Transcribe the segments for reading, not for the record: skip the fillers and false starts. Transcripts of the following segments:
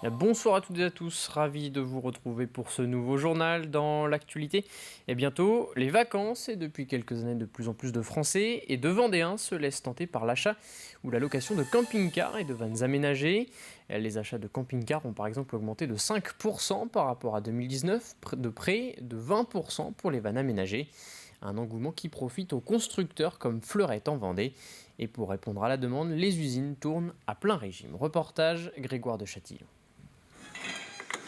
Bonsoir à toutes et à tous, ravi de vous retrouver pour ce nouveau journal dans l'actualité. Et bientôt, les vacances et depuis quelques années de plus en plus de Français et de Vendéens se laissent tenter par l'achat ou la location de camping-cars et de vannes aménagées. Les achats de camping-cars ont par exemple augmenté de 5% par rapport à 2019, de près de 20% pour les vannes aménagées. Un engouement qui profite aux constructeurs comme Fleurette en Vendée. Et pour répondre à la demande, les usines tournent à plein régime. Reportage Grégoire de Châtillon.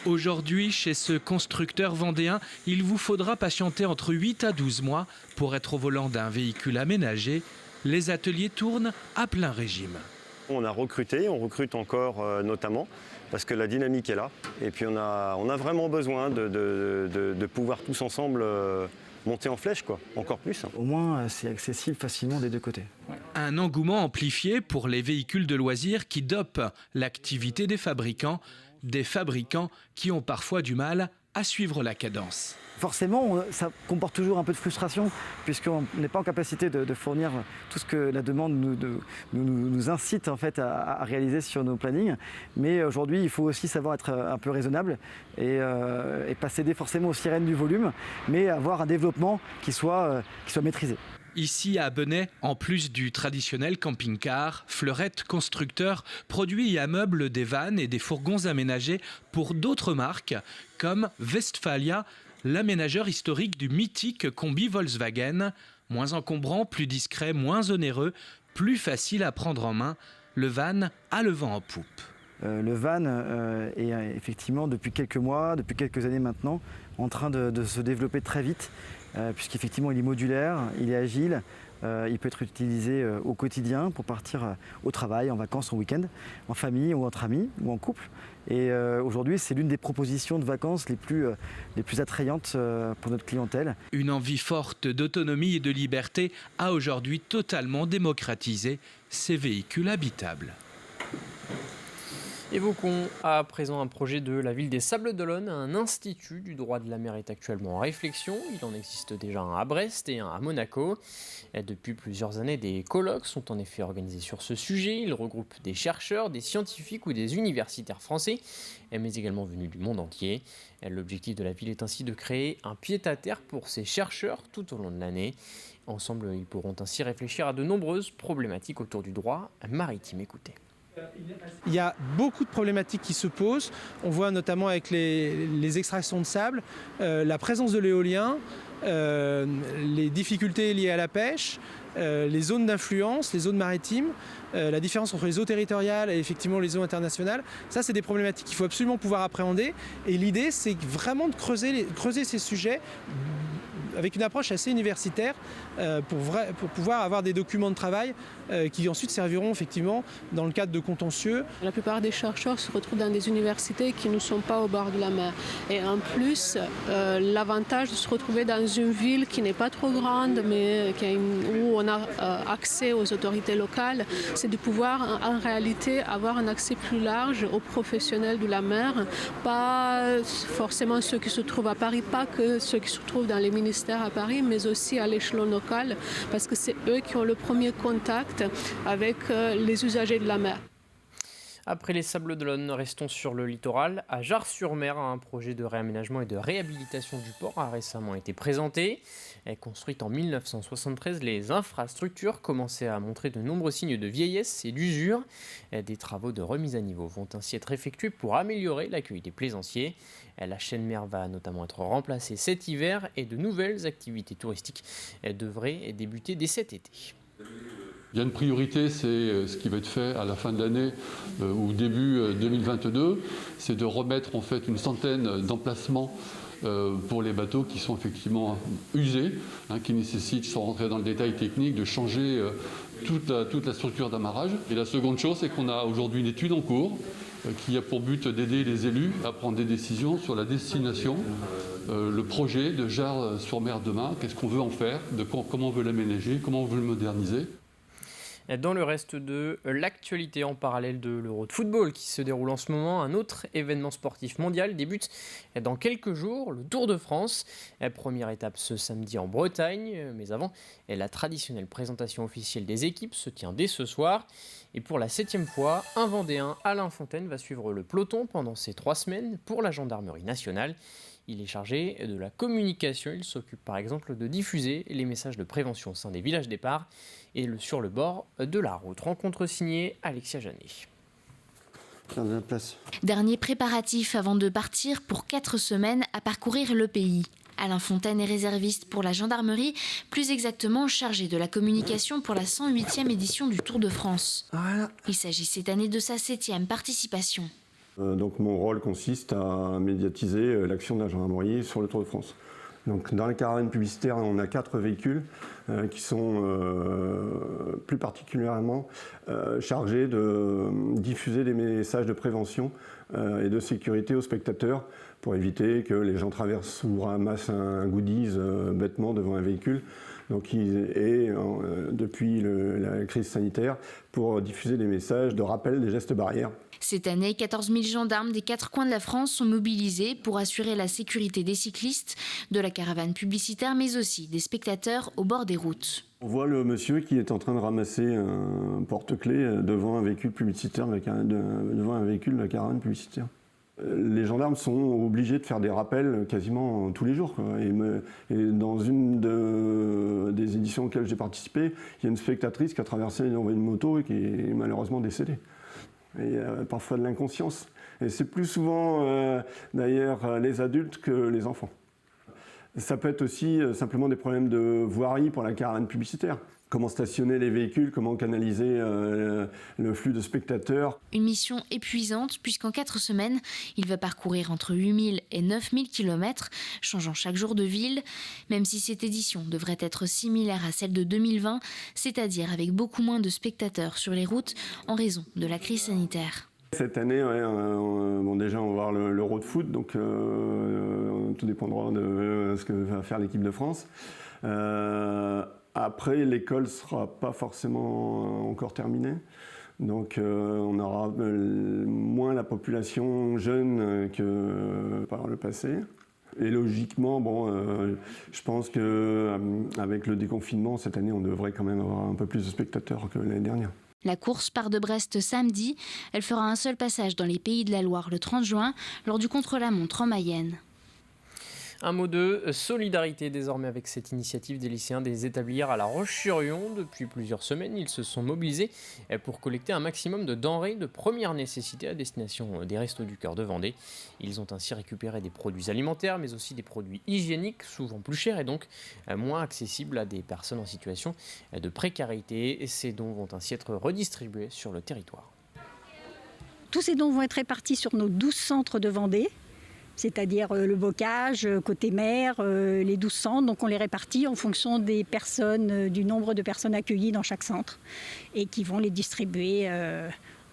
Aujourd'hui, chez ce constructeur vendéen, il vous faudra patienter entre 8 à 12 mois pour être au volant d'un véhicule aménagé. Les ateliers tournent à plein régime. On a recruté, on recrute encore notamment parce que la dynamique est là. Et puis on a vraiment besoin de pouvoir tous ensemble monter en flèche, quoi, encore plus. Au moins, c'est accessible facilement des deux côtés. Un engouement amplifié pour les véhicules de loisirs qui dopent l'activité des fabricants qui ont parfois du mal à suivre la cadence. Forcément, ça comporte toujours un peu de frustration puisqu'on n'est pas en capacité de fournir tout ce que la demande nous incite en fait à réaliser sur nos plannings. Mais aujourd'hui, il faut aussi savoir être un peu raisonnable et pas céder forcément aux sirènes du volume, mais avoir un développement qui soit maîtrisé. Ici à Benay, en plus du traditionnel camping-car, Fleurette Constructeur produit et ameuble des vannes et des fourgons aménagés pour d'autres marques comme Westphalia, l'aménageur historique du mythique combi Volkswagen. Moins encombrant, plus discret, moins onéreux, plus facile à prendre en main, le van a le vent en poupe. Le van est effectivement depuis quelques mois, depuis quelques années maintenant, en train de se développer très vite, puisqu'effectivement il est modulaire, il est agile, il peut être utilisé au quotidien pour partir au travail, en vacances, en week-end, en famille ou entre amis ou en couple. Et aujourd'hui, c'est l'une des propositions de vacances les plus attrayantes pour notre clientèle. Une envie forte d'autonomie et de liberté a aujourd'hui totalement démocratisé ces véhicules habitables. Évoquons à présent un projet de la ville des Sables-d'Olonne. Un institut du droit de la mer est actuellement en réflexion. Il en existe déjà un à Brest et un à Monaco. Et depuis plusieurs années, des colloques sont en effet organisés sur ce sujet. Ils regroupent des chercheurs, des scientifiques ou des universitaires français, mais également venus du monde entier. L'objectif de la ville est ainsi de créer un pied-à-terre pour ces chercheurs tout au long de l'année. Ensemble, ils pourront ainsi réfléchir à de nombreuses problématiques autour du droit maritime. Écoutez. Il y a beaucoup de problématiques qui se posent. On voit notamment avec les extractions de sable, la présence de l'éolien, les difficultés liées à la pêche, les zones d'influence, les zones maritimes, la différence entre les eaux territoriales et effectivement les eaux internationales. Ça, c'est des problématiques qu'il faut absolument pouvoir appréhender. Et l'idée, c'est vraiment de creuser ces sujets avec une approche assez universitaire pour pouvoir avoir des documents de travail qui ensuite serviront effectivement dans le cadre de contentieux. La plupart des chercheurs se retrouvent dans des universités qui ne sont pas au bord de la mer. Et en plus, l'avantage de se retrouver dans une ville qui n'est pas trop grande, mais où on a accès aux autorités locales, c'est de pouvoir en réalité avoir un accès plus large aux professionnels de la mer, pas forcément ceux qui se trouvent à Paris, pas que ceux qui se trouvent dans les ministères à Paris, mais aussi à l'échelon local, parce que c'est eux qui ont le premier contact avec les usagers de la mer. Après les Sables-d'Olonne, restons sur le littoral. À Jars-sur-Mer, un projet de réaménagement et de réhabilitation du port a récemment été présenté. Construite en 1973, les infrastructures commençaient à montrer de nombreux signes de vieillesse et d'usure. Des travaux de remise à niveau vont ainsi être effectués pour améliorer l'accueil des plaisanciers. La Chaîne-Mer va notamment être remplacée cet hiver et de nouvelles activités touristiques devraient débuter dès cet été. Il y a une priorité, c'est ce qui va être fait à la fin de l'année ou début 2022, c'est de remettre en fait une centaine d'emplacements pour les bateaux qui sont effectivement usés, qui nécessitent, sans rentrer dans le détail technique, de changer toute la structure d'amarrage. Et la seconde chose, c'est qu'on a aujourd'hui une étude en cours qui a pour but d'aider les élus à prendre des décisions sur la destination, le projet de Jars-sur-Mer demain, qu'est-ce qu'on veut en faire, comment on veut l'aménager, comment on veut le moderniser. Dans le reste de l'actualité, en parallèle de l'Euro de football qui se déroule en ce moment, un autre événement sportif mondial débute dans quelques jours, le Tour de France. Première étape ce samedi en Bretagne, mais avant, la traditionnelle présentation officielle des équipes se tient dès ce soir. Et pour la 7e fois, un Vendéen, Alain Fontaine, va suivre le peloton pendant ces 3 semaines pour la gendarmerie nationale. Il est chargé de la communication. Il s'occupe par exemple de diffuser les messages de prévention au sein des villages départ et sur le bord de la route. Rencontre signée Alexia Janet. Dernier préparatif avant de partir pour 4 semaines à parcourir le pays. Alain Fontaine est réserviste pour la gendarmerie, plus exactement chargé de la communication pour la 108e édition du Tour de France. Il s'agit cette année de sa 7e participation. Donc mon rôle consiste à médiatiser l'action de la gendarmerie sur le Tour de France. Donc dans la caravane publicitaire, on a 4 véhicules qui sont plus particulièrement chargés de diffuser des messages de prévention et de sécurité aux spectateurs pour éviter que les gens traversent ou ramassent un goodies bêtement devant un véhicule. Donc, depuis la crise sanitaire, pour diffuser des messages de rappel des gestes barrières. Cette année, 14 000 gendarmes des 4 coins de la France sont mobilisés pour assurer la sécurité des cyclistes, de la caravane publicitaire, mais aussi des spectateurs au bord des routes. On voit le monsieur qui est en train de ramasser un porte-clés devant un véhicule publicitaire, devant un véhicule de la caravane publicitaire. Les gendarmes sont obligés de faire des rappels quasiment tous les jours, quoi. Et dans une des éditions auxquelles j'ai participé, il y a une spectatrice qui a traversé une moto et qui est malheureusement décédée. Et parfois de l'inconscience. Et c'est plus souvent d'ailleurs les adultes que les enfants. Ça peut être aussi simplement des problèmes de voirie pour la caravane publicitaire. Comment stationner les véhicules, comment canaliser le flux de spectateurs. Une mission épuisante puisqu'en 4 semaines, il va parcourir entre 8000 et 9000 km, changeant chaque jour de ville, même si cette édition devrait être similaire à celle de 2020, c'est-à-dire avec beaucoup moins de spectateurs sur les routes en raison de la crise sanitaire. Cette année, déjà on va voir l'Euro de foot, donc tout dépendra de ce que va faire l'équipe de France. Après, l'école ne sera pas forcément encore terminée, donc on aura moins la population jeune que par le passé. Et logiquement, je pense qu'avec le déconfinement, cette année, on devrait quand même avoir un peu plus de spectateurs que l'année dernière. La course part de Brest samedi. Elle fera un seul passage dans les Pays de la Loire le 30 juin, lors du contre-la-montre en Mayenne. Un mot de solidarité désormais avec cette initiative des lycéens des Établières à La Roche-sur-Yon. Depuis plusieurs semaines, ils se sont mobilisés pour collecter un maximum de denrées de première nécessité à destination des Restos du Cœur de Vendée. Ils ont ainsi récupéré des produits alimentaires, mais aussi des produits hygiéniques, souvent plus chers et donc moins accessibles à des personnes en situation de précarité. Ces dons vont ainsi être redistribués sur le territoire. Tous ces dons vont être répartis sur nos 12 centres de Vendée. C'est-à-dire le bocage, côté mer, les 12 centres. Donc on les répartit en fonction des personnes, du nombre de personnes accueillies dans chaque centre et qui vont les distribuer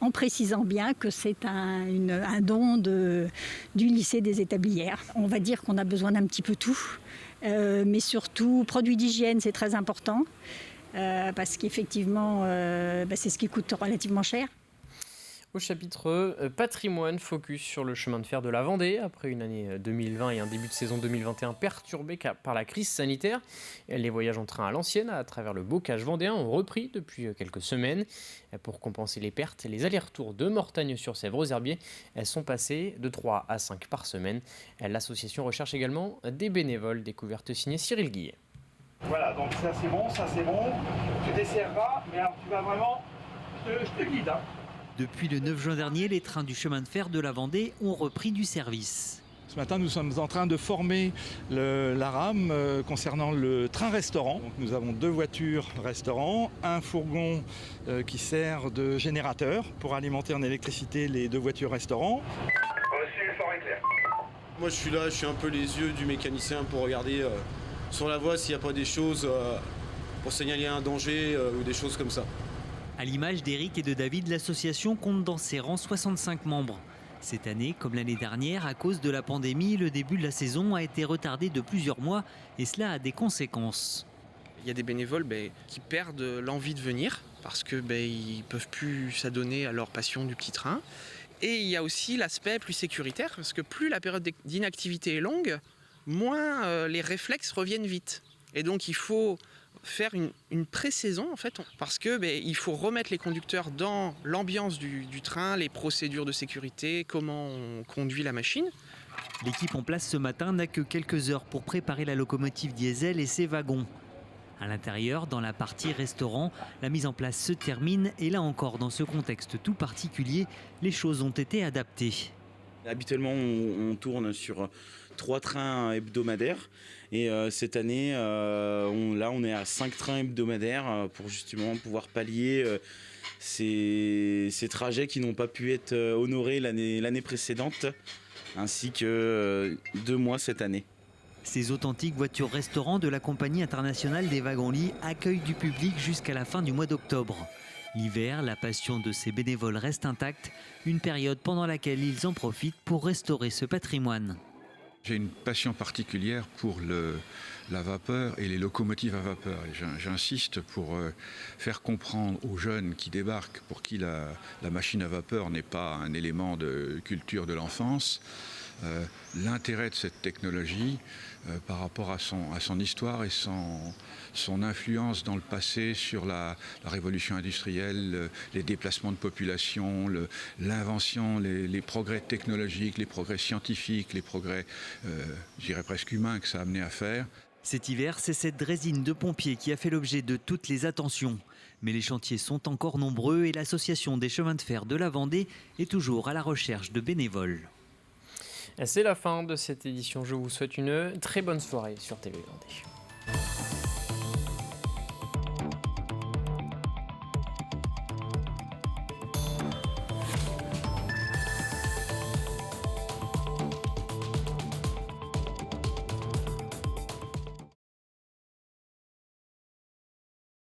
en précisant bien que c'est un don du lycée des Établières. On va dire qu'on a besoin d'un petit peu tout, mais surtout produits d'hygiène, c'est très important parce qu'effectivement c'est ce qui coûte relativement cher. Au chapitre patrimoine, focus sur le chemin de fer de la Vendée. Après une année 2020 et un début de saison 2021 perturbé par la crise sanitaire, les voyages en train à l'ancienne à travers le bocage vendéen ont repris depuis quelques semaines. Pour compenser les pertes, les allers-retours de Mortagne-sur-Sèvre aux Herbiers sont passés de 3 à 5 par semaine. L'association recherche également des bénévoles. Découverte signée Cyril Guillet. Voilà, donc ça c'est bon, tu desserras, mais alors tu vas vraiment, je te guide. Depuis le 9 juin dernier, les trains du chemin de fer de la Vendée ont repris du service. Ce matin, nous sommes en train de former la rame concernant le train-restaurant. Donc, nous avons 2 voitures restaurant, un fourgon qui sert de générateur pour alimenter en électricité les 2 voitures restaurant. Reçu, fort et clair. Moi, je suis là, je suis un peu les yeux du mécanicien pour regarder sur la voie s'il n'y a pas des choses pour signaler un danger ou des choses comme ça. À l'image d'Éric et de David, l'association compte dans ses rangs 65 membres. Cette année, comme l'année dernière, à cause de la pandémie, le début de la saison a été retardé de plusieurs mois et cela a des conséquences. Il y a des bénévoles qui perdent l'envie de venir parce qu'ils ne peuvent plus s'adonner à leur passion du petit train. Et il y a aussi l'aspect plus sécuritaire, parce que plus la période d'inactivité est longue, moins les réflexes reviennent vite. Et donc il faut faire une pré-saison en fait, parce que il faut remettre les conducteurs dans l'ambiance du train, les procédures de sécurité, comment on conduit la machine. L'équipe en place ce matin n'a que quelques heures pour préparer la locomotive diesel et ses wagons. À l'intérieur, dans la partie restaurant, la mise en place se termine et là encore, dans ce contexte tout particulier, les choses ont été adaptées. Habituellement, on tourne sur 3 trains hebdomadaires et cette année, on est à 5 trains hebdomadaires pour justement pouvoir pallier ces trajets qui n'ont pas pu être honorés l'année précédente, ainsi que 2 mois cette année. Ces authentiques voitures-restaurants de la compagnie internationale des wagons-lits accueillent du public jusqu'à la fin du mois d'octobre. L'hiver, la passion de ces bénévoles reste intacte, une période pendant laquelle ils en profitent pour restaurer ce patrimoine. J'ai une passion particulière pour la vapeur et les locomotives à vapeur. Et j'insiste pour faire comprendre aux jeunes qui débarquent, pour qui la machine à vapeur n'est pas un élément de culture de l'enfance, l'intérêt de cette technologie par rapport à son histoire et son influence dans le passé sur la révolution industrielle, les déplacements de population, l'invention, les progrès technologiques, les progrès scientifiques, les progrès, je dirais presque humains que ça a amené à faire. Cet hiver, c'est cette draisine de pompiers qui a fait l'objet de toutes les attentions. Mais les chantiers sont encore nombreux et l'association des chemins de fer de la Vendée est toujours à la recherche de bénévoles. C'est la fin de cette édition. Je vous souhaite une très bonne soirée sur TV Vendée.